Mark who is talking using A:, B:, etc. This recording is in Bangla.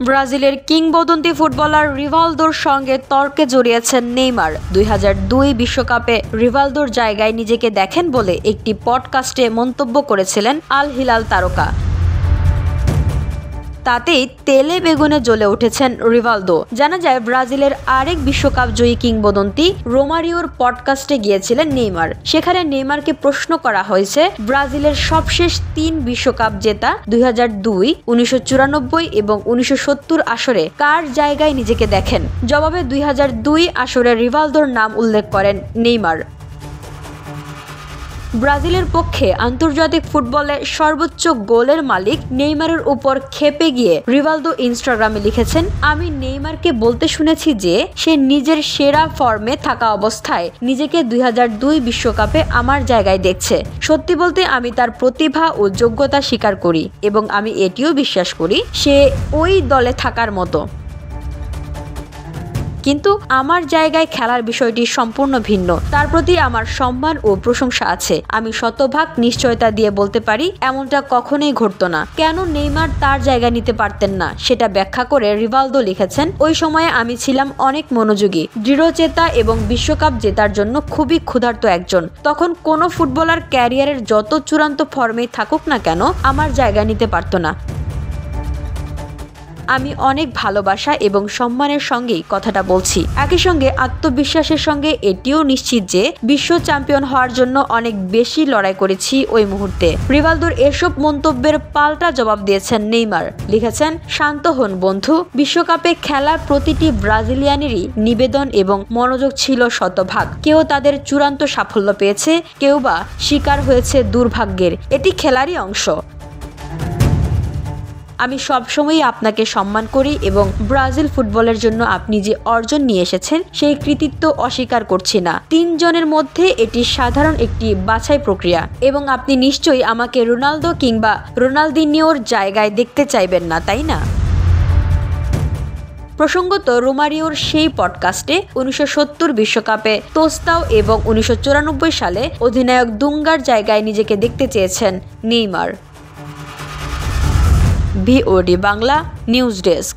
A: ব্রাজিলের কিংবদন্তি ফুটবলার রিভালদোর সঙ্গে তর্কে জড়িয়েছেন নেইমার। 2002 বিশ্বকাপে রিভালদোর জায়গায় নিজেকে দেখেন বলে একটি পডকাস্টে মন্তব্য করেছিলেন আল হিলাল তারকা। তাতেই তেলে বেগুনে জ্বলে উঠেছেন রিভালদো। জানা যায় ব্রাজিলের আরেক বিশ্বকাপ জয়ী কিংবদন্তি রোমারিওর পডকাস্টে গিয়েছিলেন নেইমার। সেখানে নেইমারকে প্রশ্ন করা হয়েছে ব্রাজিলের সবশেষ 3 বিশ্বকাপ জেতা 2002, 1994 এবং 1970 আসরে কার জায়গায় নিজেকে দেখেন। জবাবে 2002 আসরে রিভালদোর নাম উল্লেখ করেন নেইমার। ব্রাজিলের পক্ষে আন্তর্জাতিক ফুটবলে সর্বোচ্চ গোলের মালিক নেইমারের উপর ক্ষেপে গিয়ে রিভালদো ইনস্টাগ্রামে লিখেছেন, আমি নেইমারকে বলতে শুনেছি যে সে নিজের সেরা ফর্মে থাকা অবস্থায় নিজেকে 2002 বিশ্বকাপে আমার জায়গায় দেখছে। সত্যি বলতে আমি তার প্রতিভা ও যোগ্যতা স্বীকার করি এবং আমি এটিও বিশ্বাস করি সে ওই দলে থাকার মতো, কিন্তু আমার জায়গায় খেলার বিষয়টি সম্পূর্ণ ভিন্ন। তার প্রতি আমার সম্মান ও প্রশংসা আছে। আমি শতভাগ নিশ্চয়তা দিয়ে বলতে পারি এমনটা কখনোই ঘটতো না। কেন নেইমার তার জায়গা নিতে পারতেন না সেটা ব্যাখ্যা করে রিভালদো লিখেছেন, ওই সময়ে আমি ছিলাম অনেক মনোযোগী, দৃঢ়চেতা এবং বিশ্বকাপ জেতার জন্য খুবই ক্ষুধার্ত একজন। তখন কোনো ফুটবলার ক্যারিয়ারের যত চূড়ান্ত ফর্মেই থাকুক না কেন আমার জায়গা নিতে পারতো না। আমি অনেক ভালোবাসা এবং সম্মানের সঙ্গেই কথাটা বলছি। একই সঙ্গে আত্মবিশ্বাসের সঙ্গে এটিও নিশ্চিত যে বিশ্ব চ্যাম্পিয়ন হওয়ার জন্য অনেক বেশি লড়াই করেছি ওই মুহূর্তে। রিভালদোর এসব মন্তব্যের পাল্টা জবাব দিয়েছেন নেইমার। লিখেছেন, শান্ত হন বন্ধু, বিশ্বকাপে খেলা প্রতিটি ব্রাজিলিয়ানেরই নিবেদন এবং মনোযোগ ছিল শতভাগ। কেউ তাদের চূড়ান্ত সাফল্য পেয়েছে, কেউ বা শিকার হয়েছে দুর্ভাগ্যের। এটি খেলারই অংশ। আমি সবসময়ই আপনাকে সম্মান করি এবং ব্রাজিল ফুটবলের জন্য আপনি যে অর্জন নিয়ে এসেছেন সেই কৃতিত্ব অস্বীকার করছি না। 3 জনের মধ্যে এটি সাধারণ একটি বাছাই প্রক্রিয়া এবং আপনি নিশ্চয়ই আমাকে রোনালদো কিংবা রোনালদিনিওর জায়গায় দেখতে চাইবেন না, তাই না? প্রসঙ্গত, রোমারিওর সেই পডকাস্টে 1970 বিশ্বকাপে তোস্তাও এবং 1994 সালে অধিনায়ক দুঙ্গার জায়গায় নিজেকে দেখতে চেয়েছেন Neymar. VOD Bangla news desk.